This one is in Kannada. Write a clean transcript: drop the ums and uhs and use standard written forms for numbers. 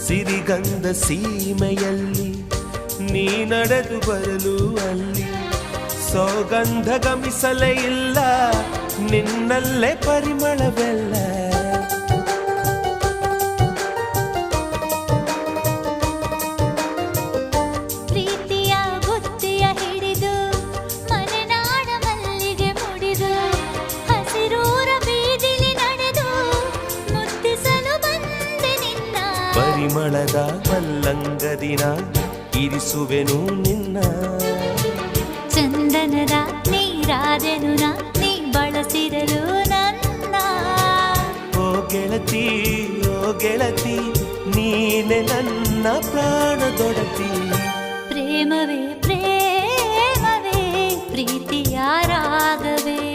ಸಿರಿಗಂಧ ಸೀಮೆಯಲ್ಲಿ ನೀ ನಡೆದು ಬರಲು ಅಲ್ಲಿ ಸೌಗಂಧ ಗಮಿಸಲೇ ಇಲ್ಲ ನಿನ್ನಲ್ಲೇ ಪರಿಮಳವೆಲ್ಲ ಪ್ರೀತಿಯ ಬುತ್ತಿಯ ಹಿಡಿದು ಮಲೆನಾಡ ಮಲ್ಲಿಗೆ ಮುಡಿದು ಹಸಿರೂರ ಬೀದಿಲಿ ನಡೆದು ಮುತ್ತಿಸಲು ಬಂದೆ ನಿನ್ನ ಪರಿಮಳದ ಮಲ್ಲಂಗದಿನ ಇರಿಸುವೆನು ನಿನ್ನ ಚಂದನದ ನೀರಾದೆನು ನೀ ಬಳಸಿರಲು ನನ್ನ ಓ ಗೆಳತಿ ನೀನೆ ನನ್ನ ಪ್ರಾಣ